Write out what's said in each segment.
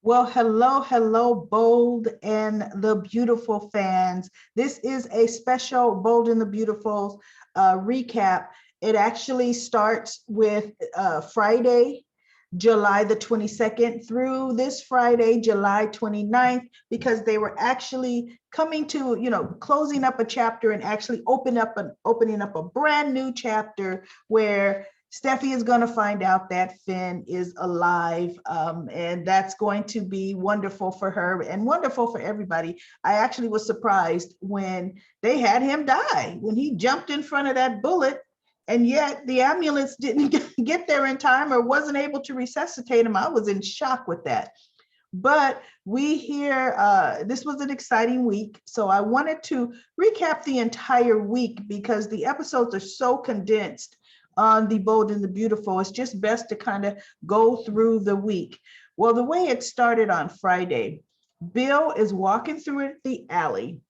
Well, hello, Bold and the Beautiful fans. This is a special Bold and the Beautiful recap. It actually starts with Friday, July the 22nd through this Friday, July 29th, because they were actually coming to, closing up a chapter and actually opening up a brand new chapter where Steffi is going to find out that Finn is alive, and that's going to be wonderful for her and wonderful for everybody. I actually was surprised when they had him die, when he jumped in front of that bullet, and yet the ambulance didn't get there in time or wasn't able to resuscitate him. I was in shock with that. But we hear this was an exciting week. So I wanted to recap the entire week because the episodes are so condensed on the Bold and the Beautiful. It's just best to kind of go through the week. Well, the way it started on Friday, Bill is walking through the alley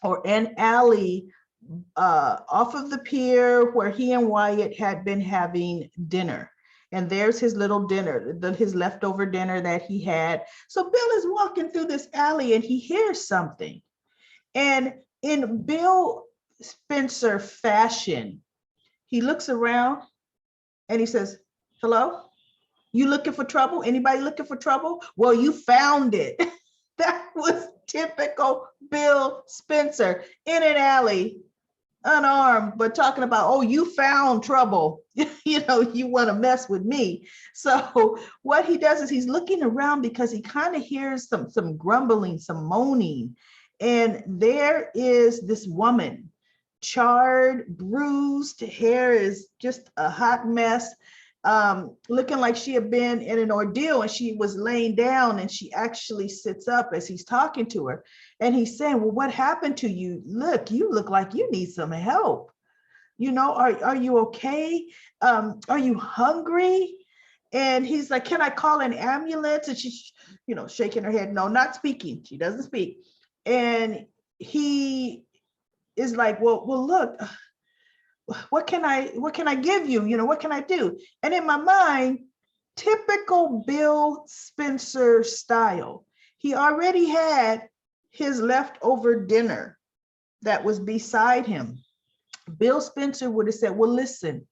or an alley off of the pier where he and Wyatt had been having dinner. And there's his little dinner, his leftover dinner that he had. So Bill is walking through this alley and he hears something. And in Bill Spencer fashion, he looks around and he says, "Hello? You looking for trouble? Anybody looking for trouble? Well, you found it." That was typical Bill Spencer in an alley, unarmed, but talking about, "Oh, you found trouble." You want to mess with me. So what he does is he's looking around because he kind of hears some grumbling, some moaning. And there is this woman, charred, bruised, hair is just a hot mess, looking like she had been in an ordeal, and she was laying down, and she actually sits up as he's talking to her. And he's saying, "Well, what happened to you? You look like you need some help. Are you okay? Are you hungry?" And he's like, "Can I call an ambulance?" And she's, shaking her head. No, not speaking. She doesn't speak. And he is like, well, look, what can I give you? What can I do?" And in my mind, typical Bill Spencer style, he already had his leftover dinner that was beside him. Bill Spencer would have said, "Well, listen,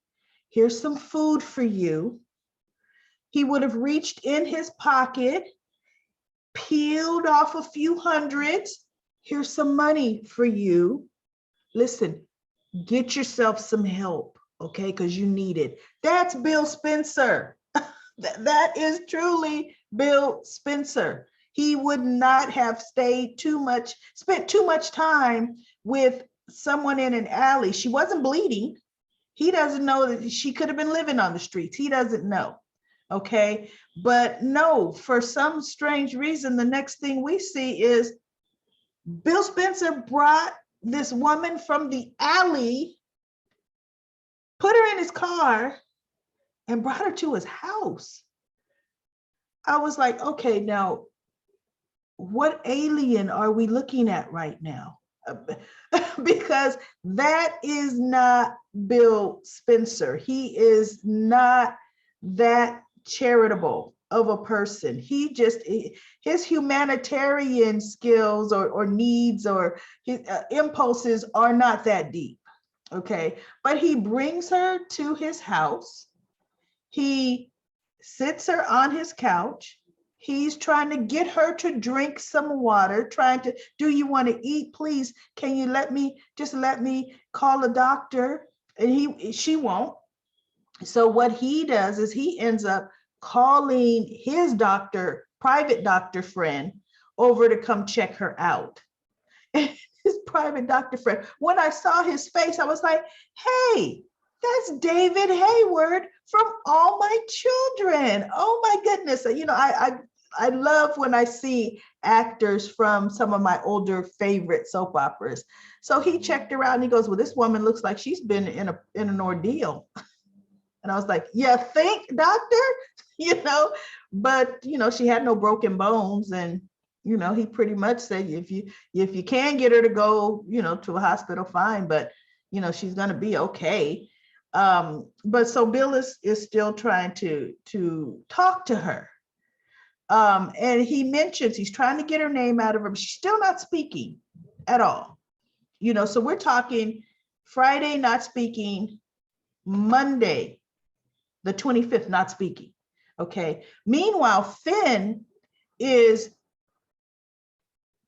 here's some food for you." He would have reached in his pocket, peeled off a few hundreds. "Here's some money for you. Listen, get yourself some help, okay? Because you need it." That's Bill Spencer. That is truly Bill Spencer. He would not have spent too much time with someone in an alley. She wasn't bleeding. He doesn't know that she could have been living on the streets. He doesn't know. Okay. But no, for some strange reason, the next thing we see is Bill Spencer brought this woman from the alley, put her in his car, and brought her to his house. I was like, okay, now what alien are we looking at right now? Because that is not Bill Spencer. He is not that charitable of a person. His humanitarian skills or needs or his impulses are not that deep. Okay. But he brings her to his house. He sits her on his couch. He's trying to get her to drink some water, trying to, "Do you want to eat? Please, can you let me call a doctor?" And she won't. So what he does is he ends up calling his private doctor friend over to come check her out. And his private doctor friend, when I saw his face, I was like, "Hey, that's David Hayward from All My Children." Oh my goodness. I love when I see actors from some of my older favorite soap operas. So he checked her out and he goes, "Well, this woman looks like she's been in an ordeal." And I was like, "You think, doctor?" But she had no broken bones. And he pretty much said, if you can get her to go, to a hospital, fine, but she's gonna be okay. But so Bill is still trying to talk to her. And he mentions he's trying to get her name out of her, but she's still not speaking at all. So we're talking Friday not speaking, Monday, the 25th, not speaking. Okay. Meanwhile, Finn is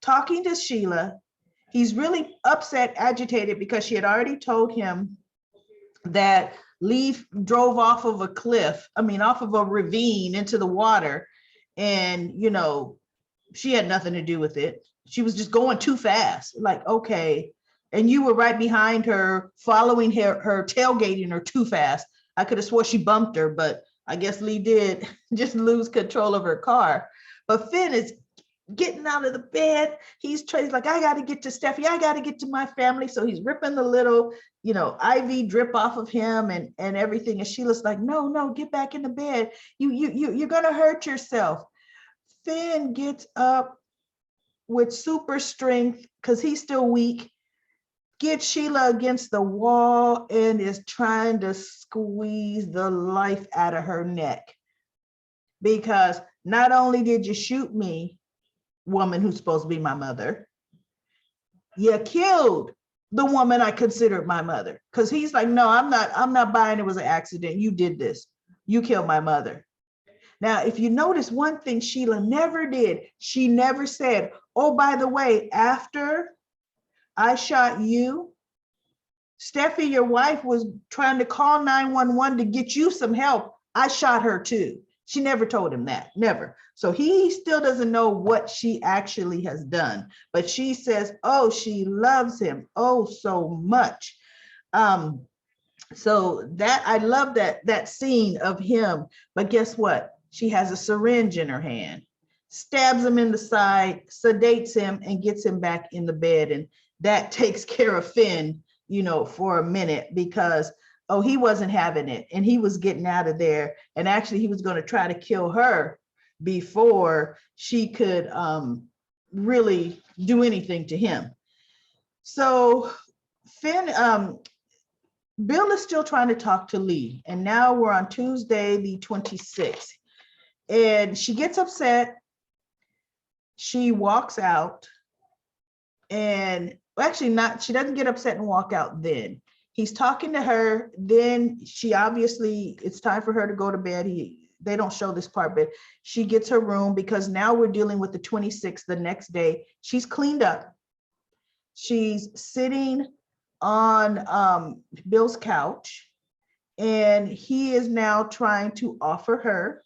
talking to Sheila. He's really upset, agitated, because she had already told him that Lee drove off of a cliff, off of a ravine into the water. And, she had nothing to do with it. She was just going too fast. Like, okay. And you were right behind her, following her tailgating her too fast. I could have swore she bumped her, but I guess Lee did just lose control of her car. But Finn is getting out of the bed. He's like, I got to get to Steffi. I got to get to my family. So he's ripping the little, IV drip off of him and everything. And Sheila's like, no, get back in the bed. You're going to hurt yourself. Finn gets up with super strength because he's still weak, gets Sheila against the wall and is trying to squeeze the life out of her neck. Because not only did you shoot me, woman who's supposed to be my mother, you killed the woman I considered my mother. Because he's like, no, I'm not buying it was an accident. You did this. You killed my mother. Now, if you notice one thing Sheila never did, she never said, oh, by the way, after I shot you, Steffi, your wife, was trying to call 911 to get you some help. I shot her too. She never told him that, never. So he still doesn't know what she actually has done, but she says, oh, she loves him, oh, so much. So that, I love that scene of him, but guess what? She has a syringe in her hand, stabs him in the side, sedates him, and gets him back in the bed. And that takes care of Finn, for a minute, because, oh, he wasn't having it and he was getting out of there. And actually he was going to try to kill her before she could really do anything to him. So Finn, Bill is still trying to talk to Lee. And now we're on Tuesday, the 26th. And she gets upset. She walks out, and actually not, she doesn't get upset and walk out then. He's talking to her. Then she obviously, it's time for her to go to bed. They don't show this part, but she gets her room because now we're dealing with the 26th, the next day. She's cleaned up. She's sitting on Bill's couch, and he is now trying to offer her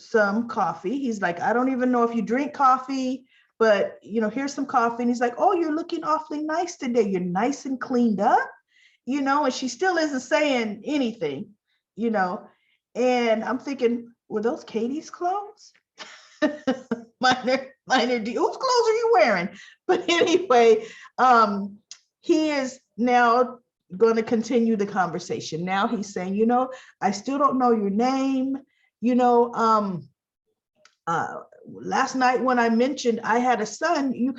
some coffee. He's like, I don't even know if you drink coffee, but here's some coffee. And he's like, oh, you're looking awfully nice today. You're nice and cleaned up, and she still isn't saying anything, and I'm thinking, were those Katie's clothes? minor, whose clothes are you wearing? But anyway, he is now going to continue the conversation. Now he's saying, I still don't know your name. Last night when I mentioned I had a son, you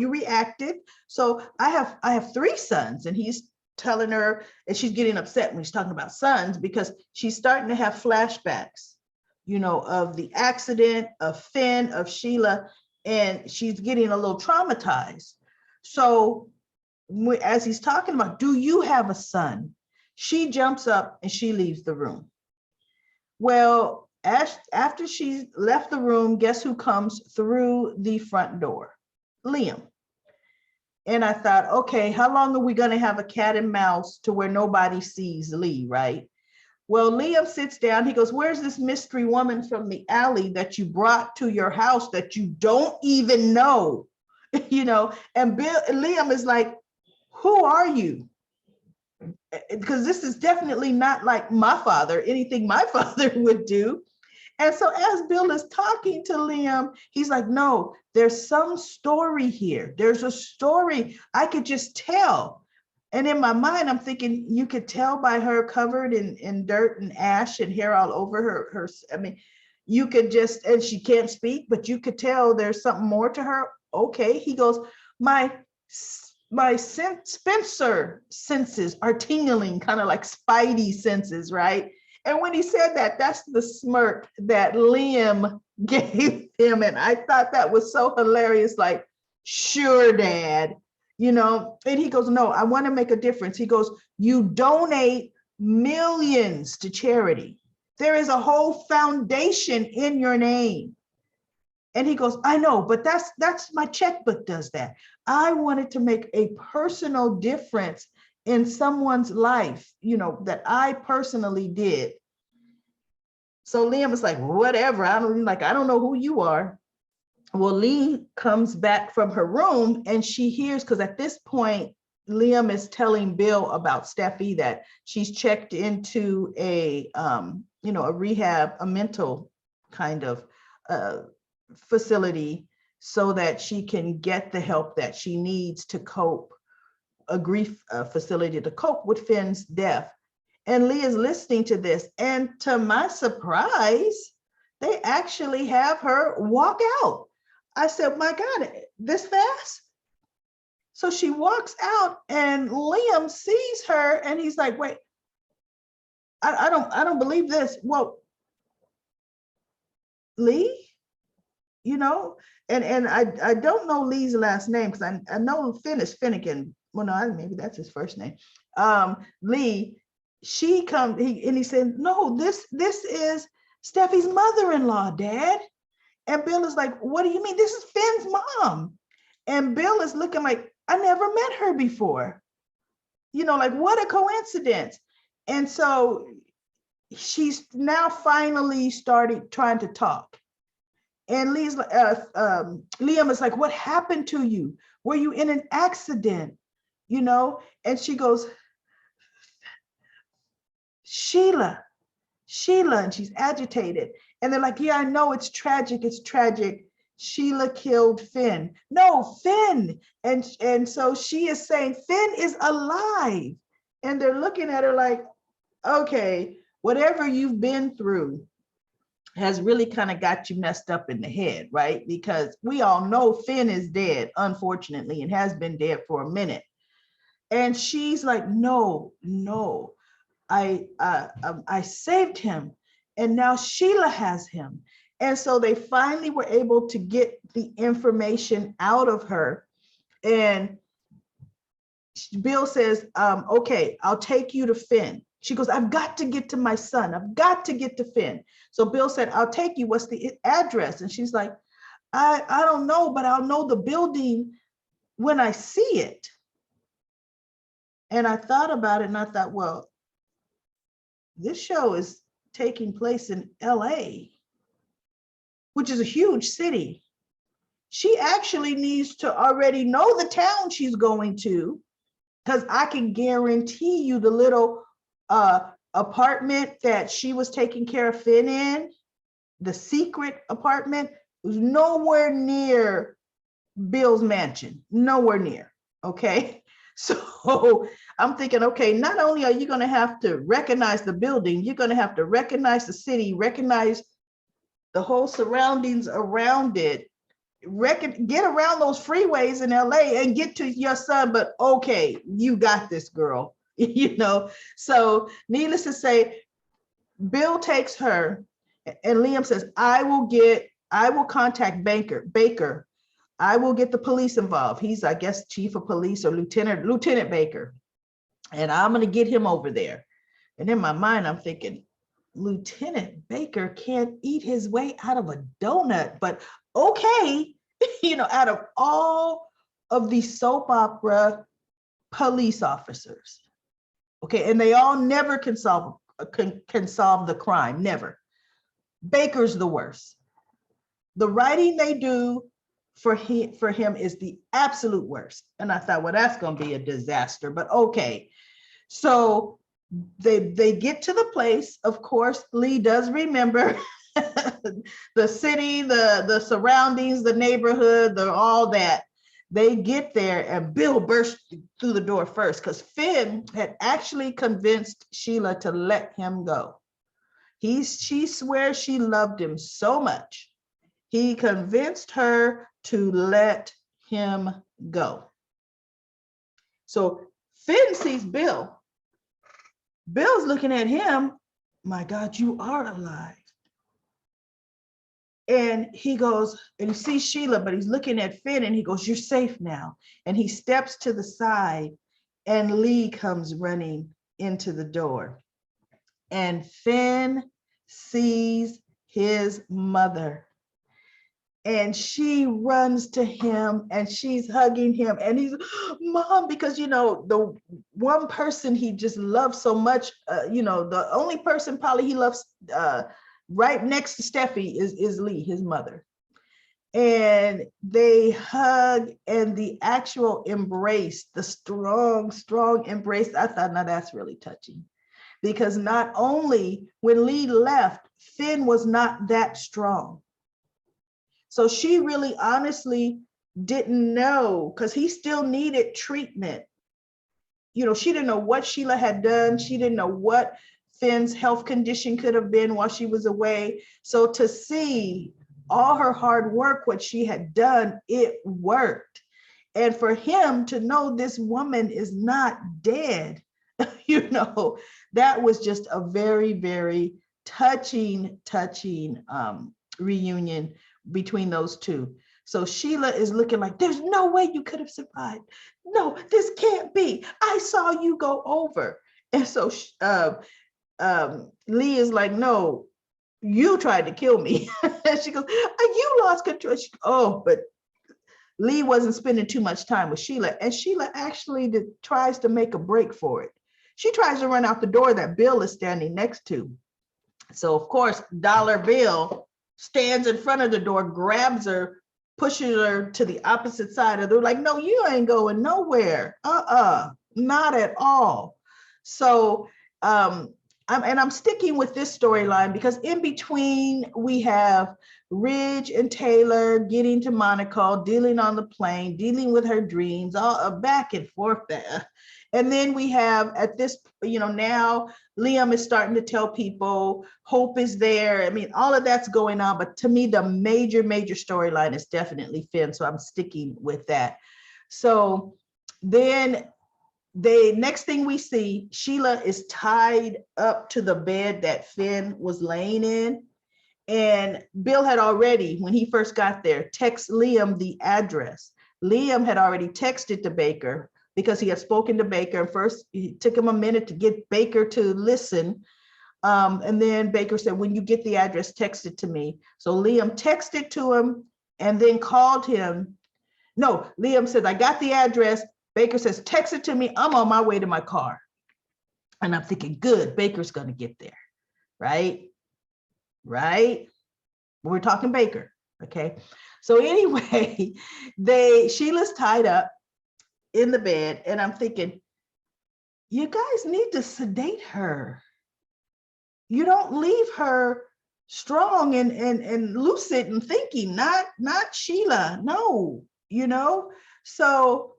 reacted. So I have 3 sons, and he's telling her, and she's getting upset when he's talking about sons, because she's starting to have flashbacks, of the accident, of Finn, of Sheila, and she's getting a little traumatized. So as he's talking about, do you have a son? She jumps up and she leaves the room. Well, after she left the room, guess who comes through the front door? Liam. And I thought, okay, how long are we going to have a cat and mouse to where nobody sees Lee, right? Well, Liam sits down. He goes, where's this mystery woman from the alley that you brought to your house that you don't even know? And Liam is like, who are you? Because this is definitely not like my father, anything my father would do. And so as Bill is talking to Liam, he's like, no, there's some story here. There's a story. I could just tell. And in my mind, I'm thinking, you could tell by her covered in dirt and ash and hair all over her. You could just, and she can't speak, but you could tell there's something more to her. Okay. He goes, my Spencer senses are tingling, kind of like spidey senses, right? And when he said that, that's the smirk that Liam gave him. And I thought that was so hilarious. Like, sure, Dad, and he goes, no, I want to make a difference. He goes, you donate millions to charity. There is a whole foundation in your name. And he goes, I know, but that's my checkbook does that. I wanted to make a personal difference in someone's life, that I personally did. So Liam is like, whatever. I don't know who you are. Well, Lee comes back from her room and she hears, because at this point, Liam is telling Bill about Steffi, that she's checked into a rehab, a mental kind of facility, so that she can get the help that she needs to cope, a grief facility to cope with Finn's death. And Lee is listening to this, and to my surprise, they actually have her walk out. I said, my God, this fast? So she walks out and Liam sees her and he's like, wait, I don't believe this. Well, Lee, and I don't know Lee's last name, because I know Finn is Finnegan. Well, no, maybe that's his first name. Lee, she comes, he said, no, this is Steffi's mother-in-law, Dad. And Bill is like, what do you mean? This is Finn's mom. And Bill is looking like, I never met her before. Like, what a coincidence. And so she's now finally started trying to talk. And Liam is like, what happened to you? Were you in an accident? And she goes, Sheila, and she's agitated. And they're like, yeah, I know it's tragic. Sheila killed Finn. No, Finn. And so she is saying, Finn is alive. And they're looking at her like, okay, whatever you've been through has really kind of got you messed up in the head, right? Because we all know Finn is dead, unfortunately, and has been dead for a minute. And she's like, no, I saved him, and now Sheila has him. And so they finally were able to get the information out of her. And Bill says, okay, I'll take you to Finn. She goes, I've got to get to my son. I've got to get to Finn. So Bill said, I'll take you. What's the address? And she's like, I don't know, but I'll know the building when I see it. And I thought about it and I thought, well, this show is taking place in LA, which is a huge city. She actually needs to already know the town she's going to, because I can guarantee you the little apartment that she was taking care of Finn in, the secret apartment, was nowhere near Bill's mansion, nowhere near, okay? So I'm thinking, okay, not only are you going to have to recognize the building, you're going to have to recognize the city, recognize the whole surroundings around it, get around those freeways in LA and get to your son. But okay, you got this, girl. So needless to say, Bill takes her, and Liam says, I will contact Baker. I will get the police involved. He's, I guess, chief of police or Lieutenant Baker. And I'm going to get him over there. And in my mind, I'm thinking, Lieutenant Baker can't eat his way out of a donut, but okay, out of all of these soap opera police officers, okay, and they all never can solve the crime, never. Baker's the worst. The writing they do for him is the absolute worst. And I thought, well, that's going to be a disaster, but okay. So they get to the place. Of course, Lee does remember the city, the surroundings, the neighborhood, all that. They get there and Bill burst through the door first, because Finn had actually convinced Sheila to let him go. She swears she loved him so much. He convinced her to let him go. So Finn sees Bill. Bill's looking at him my God, you are alive. And he goes, and he sees Sheila, but he's looking at Finn and he goes, you're safe now. And he steps to the side and Lee comes running into the door. And Finn sees his mother. And she runs to him and she's hugging him. And he's, Mom, because, you know, the one person he just loves so much, you know, the only person probably he loves right next to Steffi is Lee, his mother. And they hug, and the actual embrace, the strong, strong embrace, I thought, now that's really touching. Because not only when Lee left, Finn was not that strong. So she really honestly didn't know, because he still needed treatment. You know, she didn't know what Sheila had done. She didn't know what Finn's health condition could have been while she was away. So to see all her hard work, what she had done, it worked. And for him to know this woman is not dead, you know, that was just a very, very touching reunion between those two. So Sheila is looking like, there's no way you could have survived. No, this can't be. I saw you go over. And so Lee is like, no, you tried to kill me. And she goes, you lost control. But Lee wasn't spending too much time with Sheila. And Sheila actually tries to make a break for it. She tries to run out the door that Bill is standing next to. So of course, Dollar Bill stands in front of the door, grabs her, pushes her to the opposite side of the door, like, no, you ain't going nowhere. Not at all. So I'm sticking with this storyline because in between we have Ridge and Taylor getting to Monaco, dealing on the plane, dealing with her dreams, all back and forth there. And then we have at this, you know, now Liam is starting to tell people Hope is there. I mean, all of that's going on. But to me, the major storyline is definitely Finn. So I'm sticking with that. So then next thing we see, Sheila is tied up to the bed that Finn was laying in. And Bill had already, when he first got there, text Liam the address. Liam had already texted to Baker because he had spoken to Baker. And first, it took him a minute to get Baker to listen. And then Baker said, when you get the address, text it to me. So Liam texted to him and then called him. No, Liam said, I got the address. Baker says, text it to me. I'm on my way to my car. And I'm thinking, good, Baker's going to get there, right? Right? We're talking Baker, okay? So anyway, Sheila's tied up in the bed, and I'm thinking, you guys need to sedate her. You don't leave her strong and lucid and thinking, not Sheila, no, you know? So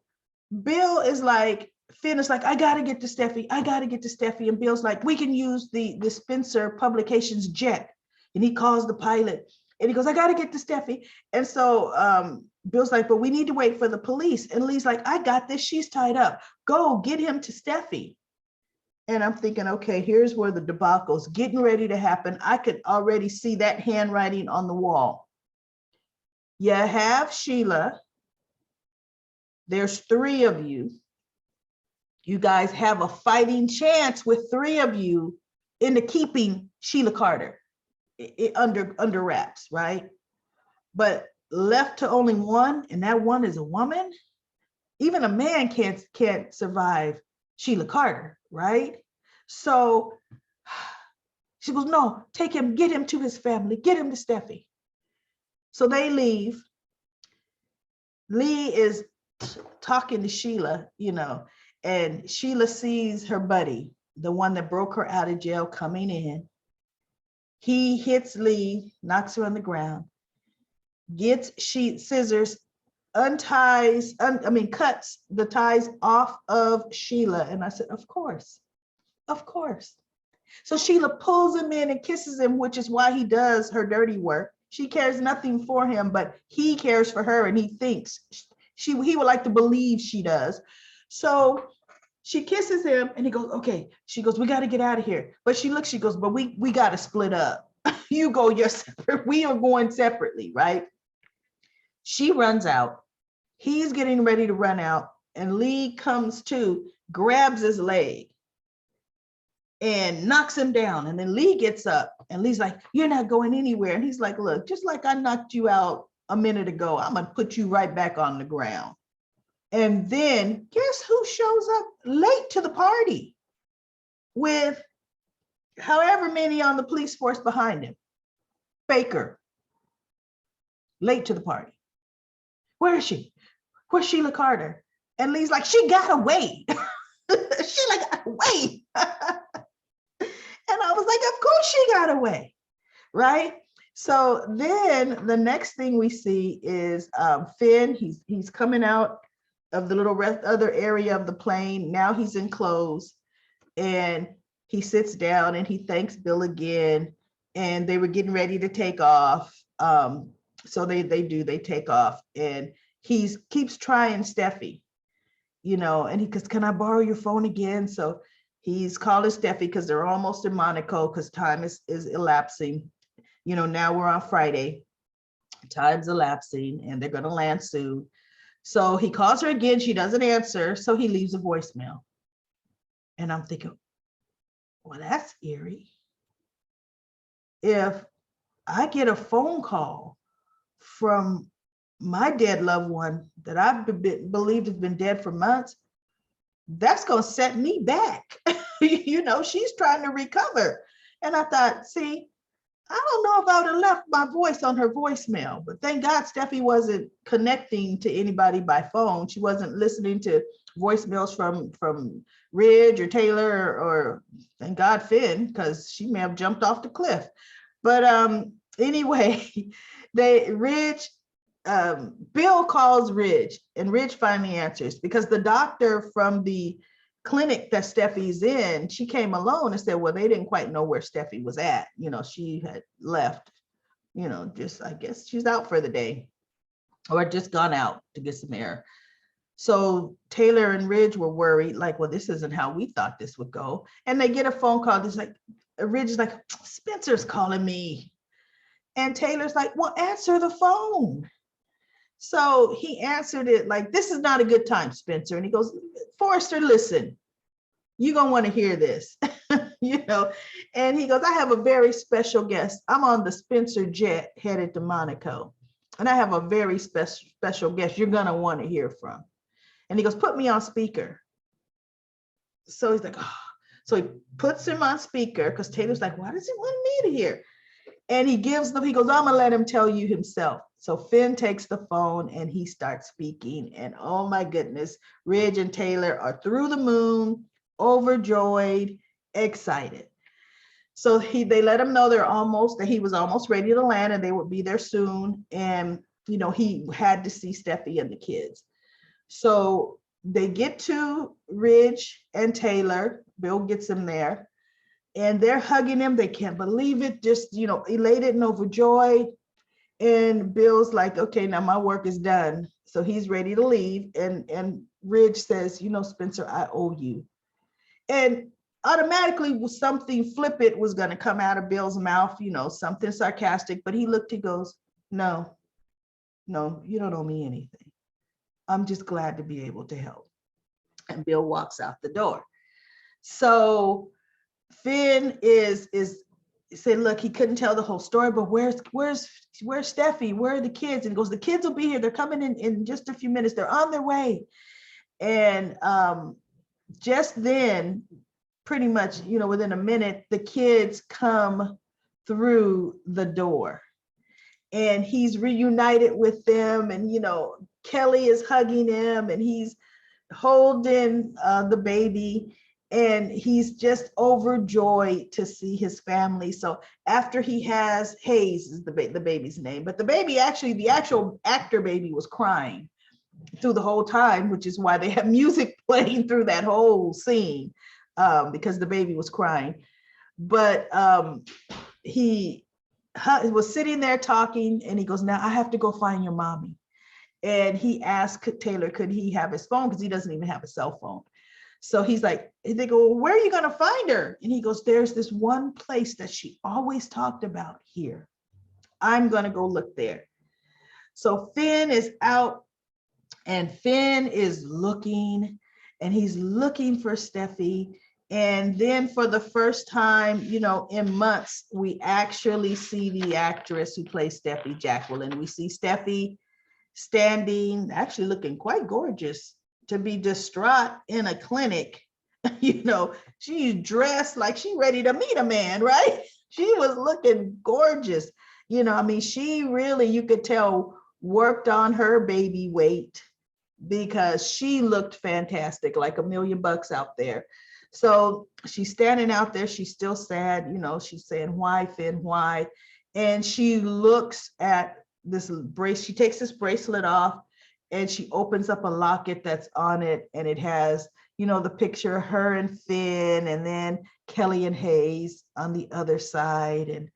Bill is like, Finn is like, I gotta get to Steffi. And Bill's like, we can use the Spencer Publications jet. And he calls the pilot and he goes, I gotta get to Steffi. And so Bill's like, but we need to wait for the police. And Lee's like, I got this, she's tied up. Go get him to Steffi. And I'm thinking, okay, here's where the debacle's getting ready to happen. I could already see that handwriting on the wall. You have Sheila. There's 3 of you. You guys have a fighting chance with 3 of you into keeping Sheila Carter under wraps, right? But left to only 1, and that 1 is a woman. Even a man can't survive Sheila Carter, right? So she goes, no, take him, get him to his family, get him to Steffi. So they leave. Lee is talking to Sheila, you know, and Sheila sees her buddy, the one that broke her out of jail, coming in. He hits Lee, knocks her on the ground, gets scissors, cuts the ties off of Sheila. And I said, of course. So Sheila pulls him in and kisses him, which is why he does her dirty work. She cares nothing for him, but he cares for her, and he thinks he would like to believe she does. So She kisses him and he goes, okay. She goes, we got to get out of here. But she looks, she goes, but we got to split up. You go your separate, we are going separately, right? She runs out. He's getting ready to run out. And Lee comes to, grabs his leg and knocks him down. And then Lee gets up and Lee's like, you're not going anywhere. And he's like, look, just like I knocked you out a minute ago, I'm going to put you right back on the ground. And then guess who shows up late to the party with however many on the police force behind him? Baker, late to the party. Where is she? Where's Sheila Carter? And Lee's like, she got away. Sheila got away. And I was like, of course she got away, right? So then the next thing we see is Finn. He's coming out of the little other area of the plane. Now he's in clothes and he sits down and he thanks Bill again. And they were getting ready to take off. So they take off and he keeps trying Steffi, you know, and he goes, can I borrow your phone again? So he's calling Steffi because they're almost in Monaco because time is elapsing. You know, now we're on Friday, time's elapsing and they're going to land soon. So he calls her again. She doesn't answer. So he leaves a voicemail. And I'm thinking, well, that's eerie. If I get a phone call from my dead loved one that I've believed has been dead for months, that's going to set me back. You know, she's trying to recover. And I thought, see, I don't know if I would have left my voice on her voicemail, but thank God Steffi wasn't connecting to anybody by phone. She wasn't listening to voicemails from Ridge or Taylor or thank God Finn, because she may have jumped off the cliff. But anyway, Bill calls Ridge and Ridge finally answers because the doctor from the clinic that Steffi's in, she came alone and said, well, they didn't quite know where Steffi was at. You know, she had left, you know, just, I guess she's out for the day or just gone out to get some air. So Taylor and Ridge were worried, like, well, this isn't how we thought this would go. And they get a phone call. It's like, Ridge is like, Spencer's calling me. And Taylor's like, well, answer the phone. So he answered it like, this is not a good time, Spencer. And he goes, Forrester, listen, you're going to want to hear this, you know. And he goes, I have a very special guest. I'm on the Spencer jet headed to Monaco. And I have a very special guest you're going to want to hear from. And he goes, put me on speaker. So he's like, oh. So he puts him on speaker because Taylor's like, why does he want me to hear? And he goes, I'm going to let him tell you himself. So Finn takes the phone and he starts speaking. And oh my goodness, Ridge and Taylor are through the moon, overjoyed, excited. So they let him know that he was almost ready to land and they would be there soon. And, you know, he had to see Steffi and the kids. So they get to Ridge and Taylor. Bill gets them there. And they're hugging him. They can't believe it, just, you know, elated and overjoyed. And Bill's like, okay, now my work is done. So he's ready to leave. And Ridge says, you know, Spencer, I owe you. And automatically something flippant was going to come out of Bill's mouth, you know, something sarcastic. But he goes, no, you don't owe me anything. I'm just glad to be able to help. And Bill walks out the door. So Finn is said, look, he couldn't tell the whole story, but where's Steffi? Where are the kids? And he goes, the kids will be here. They're coming in just a few minutes. They're on their way. And just then, pretty much, you know, within a minute, the kids come through the door and he's reunited with them. And, you know, Kelly is hugging him and he's holding the baby. And he's just overjoyed to see his family. So after he has, Hayes is the baby's name, but the baby actually, the actual actor baby was crying through the whole time, which is why they have music playing through that whole scene, because the baby was crying. But he was sitting there talking and he goes, now I have to go find your mommy. And he asked Taylor, could he have his phone? Because he doesn't even have a cell phone. So he's like, they go, well, where are you going to find her? And he goes, there's this one place that she always talked about here. I'm going to go look there. So Finn is out, and Finn is looking, and he's looking for Steffi. And then for the first time, you know, in months, we actually see the actress who plays Steffi, Jacqueline. We see Steffi standing, actually looking quite gorgeous to be distraught in a clinic. You know, she's dressed like she's ready to meet a man, right? She was looking gorgeous. You know, I mean, she really, you could tell, worked on her baby weight because she looked fantastic, like $1,000,000 out there. So she's standing out there. She's still sad. You know, she's saying, why, Finn, why? And she looks at this brace. She takes this bracelet off and she opens up a locket that's on it. And it has, you know, the picture of her and Finn, and then Kelly and Hayes on the other side. And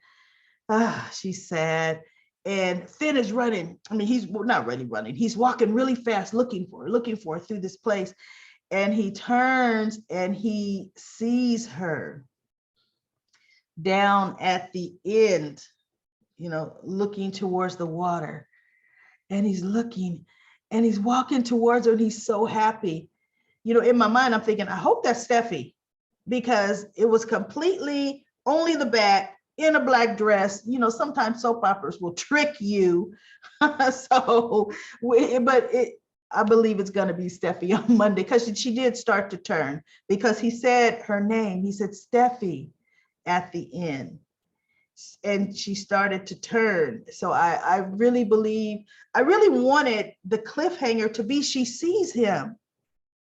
she's sad. And Finn is running. I mean, he's not really running. He's walking really fast, looking for her through this place. And he turns and he sees her down at the end, you know, looking towards the water. And he's looking and he's walking towards her, and he's so happy. You know, in my mind, I'm thinking, I hope that's Steffi, because it was completely only the back in a black dress. You know, sometimes soap operas will trick you. I believe it's going to be Steffi on Monday, because she did start to turn, because he said her name. He said Steffi at the end, and she started to turn. So I really believe, I really wanted the cliffhanger to be she sees him.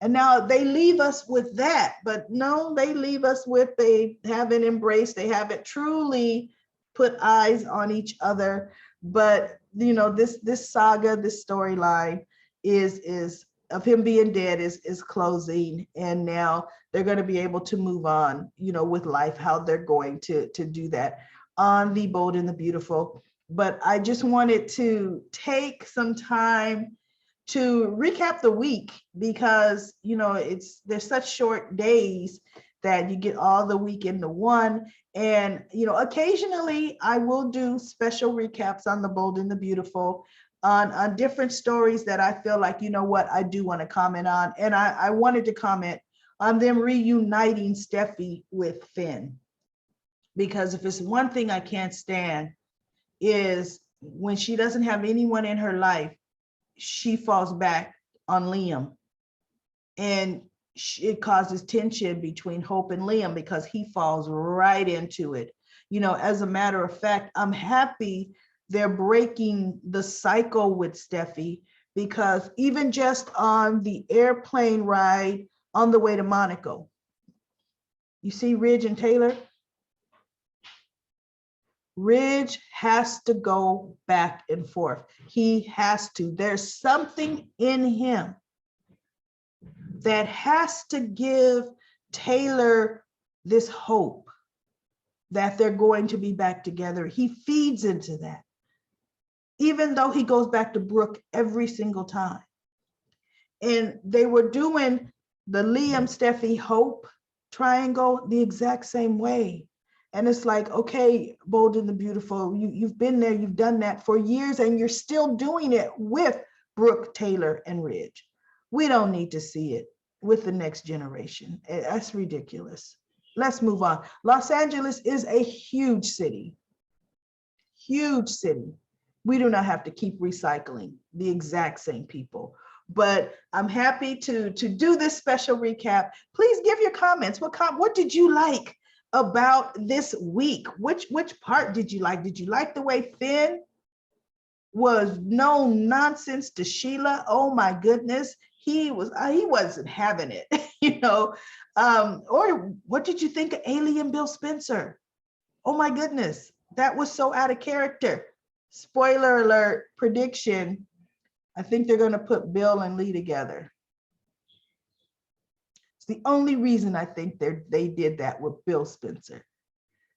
And now they leave us with that, but no, they leave us with, they haven't embraced, they haven't truly put eyes on each other. But you know, this saga, this storyline is of him being dead is closing, and now they're going to be able to move on, you know, with life, how they're going to do that on The Bold and the Beautiful. But I just wanted to take some time to recap the week, because you know, there's such short days that you get all the week into one. And you know, occasionally I will do special recaps on The Bold and the Beautiful, on different stories that I feel like, you know what, I do want to comment on. And I wanted to comment on them reuniting Steffi with Finn, because if it's one thing I can't stand, is when she doesn't have anyone in her life, she falls back on Liam, and it causes tension between Hope and Liam, because he falls right into it. You know, as a matter of fact, I'm happy they're breaking the cycle with Steffi, because even just on the airplane ride on the way to Monaco, you see Ridge and Taylor. Ridge has to go back and forth. He has to. There's something in him that has to give Taylor this hope that they're going to be back together. He feeds into that, even though he goes back to Brooke every single time. And they were doing the Liam, Steffi, Hope triangle the exact same way. And it's like, okay, Bold and the Beautiful, you've been there, you've done that for years, and you're still doing it with Brooke, Taylor, and Ridge. We don't need to see it with the next generation. That's ridiculous. Let's move on. Los Angeles is a huge city. Huge city. We do not have to keep recycling the exact same people. But I'm happy to do this special recap. Please give your comments. What did you like about this week? Which part did you like? Did you like the way Finn was no nonsense to Sheila? Oh my goodness, he wasn't having it, you know. Or what did you think of Alien Bill Spencer? Oh my goodness, that was so out of character. Spoiler alert, prediction, I think they're going to put Bill and Lee together. It's the only reason I think they did that with Bill Spencer.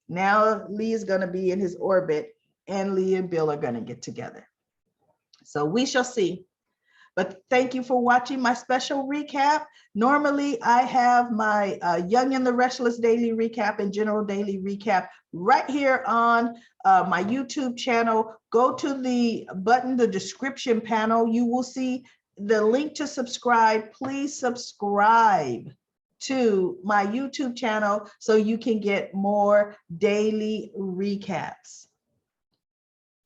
Now Lee is going to be in his orbit, and Lee and Bill are going to get together. So we shall see. But thank you for watching my special recap. Normally, I have my Young and the Restless daily recap and general daily recap right here on my YouTube channel. Go to the button, the description panel. You will see the link to subscribe. Please subscribe to my YouTube channel so you can get more daily recaps.